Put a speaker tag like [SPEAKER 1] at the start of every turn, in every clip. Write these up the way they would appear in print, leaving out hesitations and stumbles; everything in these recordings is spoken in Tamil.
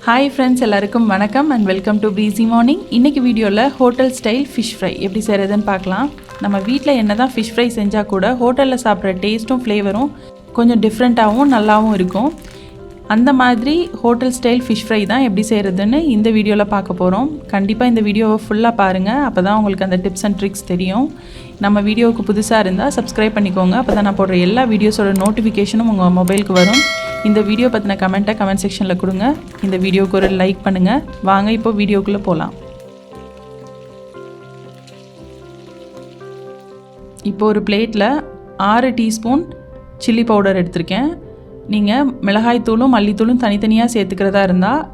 [SPEAKER 1] ஹாய் ஃப்ரெண்ட்ஸ், எல்லாருக்கும் வணக்கம் அண்ட் வெல்கம் டு பிரீஸி மார்னிங். இன்றைக்கி வீடியோவில் ஹோட்டல் ஸ்டைல் ஃபிஷ் ஃப்ரை எப்படி செய்கிறதுன்னு பார்க்கலாம். நம்ம வீட்டில் என்ன தான் ஃபிஷ் ஃப்ரை செஞ்சால் கூட ஹோட்டலில் சாப்பிட்ற டேஸ்ட்டும் ஃப்ளேவரும் கொஞ்சம் டிஃப்ரெண்ட்டாகவும் நல்லாவும் இருக்கும். அந்த மாதிரி ஹோட்டல் ஸ்டைல் ஃபிஷ் ஃப்ரை தான் எப்படி செய்கிறதுன்னு இந்த வீடியோவில் பார்க்க போகிறோம். கண்டிப்பாக இந்த வீடியோவை ஃபுல்லாக பாருங்கள், அப்போ தான் உங்களுக்கு அந்த டிப்ஸ் அண்ட் ட்ரிக்ஸ் தெரியும். நம்ம வீடியோவுக்கு புதுசாக இருந்தால் சப்ஸ்கிரைப் பண்ணிக்கோங்க, அப்போ தான் நான் போடுற எல்லா வீடியோஸோட நோட்டிஃபிகேஷனும் உங்கள் மொபைலுக்கு வரும். இந்த வீடியோ பற்றின கமெண்ட்டை கமெண்ட் செக்ஷனில் கொடுங்க. இந்த வீடியோவுக்கு ஒரு லைக் பண்ணுங்கள். வாங்க இப்போ வீடியோக்குள்ளே போகலாம். இப்போ ஒரு பிளேட்டில் 6 டீஸ்பூன் சில்லி பவுடர் எடுத்திருக்கேன். நீங்கள் மிளகாய்த்தூளும் மல்லித்தூளும் தனித்தனியாக சேர்த்துக்கிறதா இருந்தால்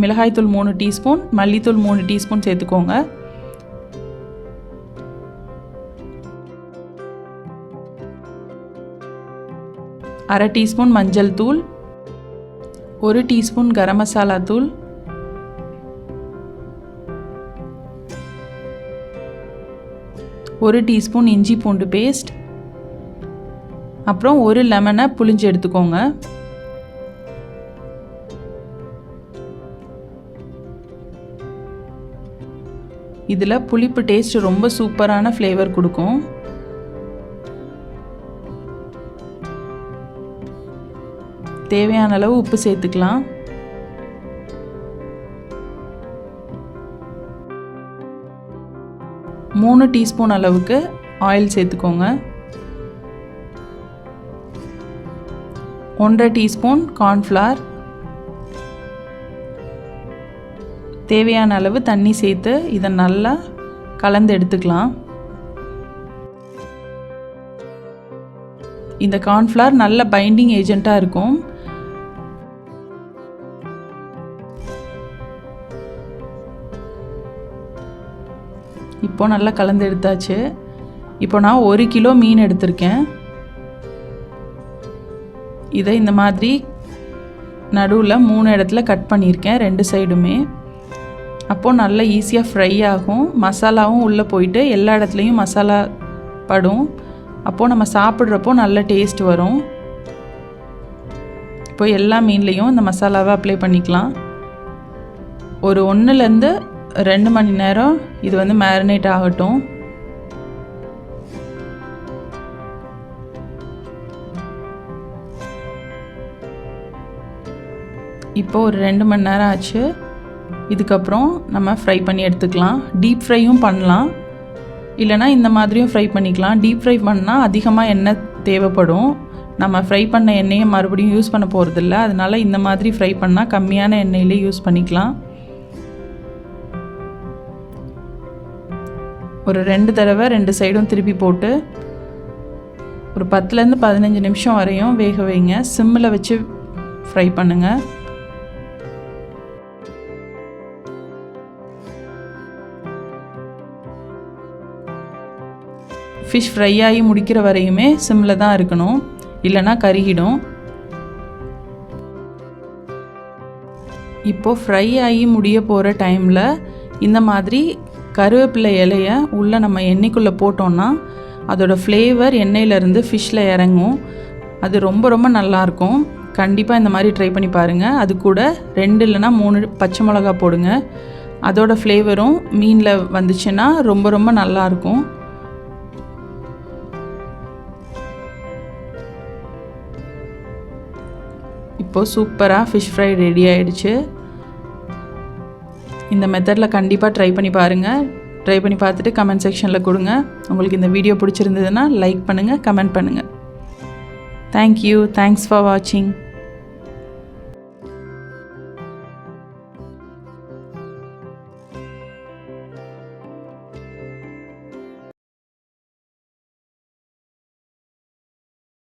[SPEAKER 1] மிளகாய்த்தூள் 3 டீஸ்பூன், மல்லித்தூள் 3 டீஸ்பூன் சேர்த்துக்கோங்க. அரை டீஸ்பூன் மஞ்சள் தூள், 1 டீஸ்பூன் கரம் மசாலா தூள், 1 டீஸ்பூன் இஞ்சி பூண்டு பேஸ்ட், அப்புறம் 1 லெமனை புளிஞ்சு எடுத்துக்கோங்க. இதில் புளிப்பு டேஸ்ட் ரொம்ப சூப்பரான ஃப்ளேவர் கொடுக்கும். தேவையான அளவு உப்பு சேர்த்துக்கலாம். மூணு டீஸ்பூன் அளவுக்கு ஆயில் சேர்த்துக்கோங்க. 1.5 டீஸ்பூன் கார்ன்ஃப்ளவர், தேவையான அளவு தண்ணி சேர்த்து இதை நல்லா கலந்து எடுத்துக்கலாம். இந்த கார்ன்ஃப்ளவர் நல்ல பைண்டிங் ஏஜெண்ட்டாக இருக்கும். இப்போ நல்லா கலந்து எடுத்தாச்சு. இப்போ நான் 1 கிலோ மீன் எடுத்திருக்கேன். இதை இந்த மாதிரி நடுவில் 3 இடத்துல கட் பண்ணியிருக்கேன், 2 சைடுமே. அப்போது நல்லா ஈஸியாக ஃப்ரை ஆகும். மசாலாவும் உள்ளே போயிட்டு எல்லா இடத்துலையும் மசாலா படும். அப்போது நம்ம சாப்பிட்றப்போ நல்ல டேஸ்ட் வரும். இப்போ எல்லா மீன்லேயும் இந்த மசாலாவை அப்ளை பண்ணிக்கலாம். ஒரு 1லேருந்து 2 மணி நேரம் இது மேரினேட் ஆகட்டும். இப்போ ஒரு 2 மணி நேரம் ஆச்சு. இதுக்கப்புறம் நம்ம ஃப்ரை பண்ணி எடுத்துக்கலாம். டீப் ஃப்ரையும் பண்ணலாம், இல்லைனா இந்த மாதிரியும் ஃப்ரை பண்ணிக்கலாம். டீப் ஃப்ரை பண்ணால் அதிகமாக எண்ணெய் தேவைப்படும். நம்ம ஃப்ரை பண்ண எண்ணெயை மறுபடியும் யூஸ் பண்ண போகிறதில்ல. அதனால் இந்த மாதிரி ஃப்ரை பண்ணால் கம்மியான எண்ணெயிலே யூஸ் பண்ணிக்கலாம். ஒரு 2 தடவை 2 சைடும் திருப்பி போட்டு ஒரு 10லேருந்து 15 நிமிஷம் வரையும் வேக வைங்க. சிம்மில் வச்சு ஃப்ரை பண்ணுங்கள். ஃபிஷ் ஃப்ரை ஆகி முடிக்கிற வரையுமே சிம்மில் தான் இருக்கணும், இல்லைனா கருகிடும். இப்போது ஃப்ரை ஆகி முடிய போகிற டைமில் இந்த மாதிரி கருவேப்பிலை இலையை உள்ளே நம்ம எண்ணெய்க்குள்ளே போட்டோன்னா அதோட ஃப்ளேவர் எண்ணெயிலேருந்து ஃபிஷ்ஷில் இறங்கும். அது ரொம்ப ரொம்ப நல்லாயிருக்கும். கண்டிப்பாக இந்த மாதிரி ட்ரை பண்ணி பாருங்கள். அது கூட 2 இல்லைனா 3 பச்சை மிளகா போடுங்க. அதோட ஃப்ளேவரும் மீனில் வந்துச்சுன்னா ரொம்ப ரொம்ப நல்லாயிருக்கும். இப்போது சூப்பராக ஃபிஷ் ஃப்ரை ரெடி ஆகிடுச்சு. இந்த மெத்தடில் கண்டிப்பாக ட்ரை பண்ணி பாருங்கள். ட்ரை பண்ணி பார்த்துட்டு கமெண்ட் செக்ஷனில் கொடுங்க. உங்களுக்கு இந்த வீடியோ பிடிச்சிருந்ததுன்னா லைக் பண்ணுங்கள், கமெண்ட் பண்ணுங்கள். தேங்க்யூ. தேங்க்ஸ் ஃபார் வாட்சிங்.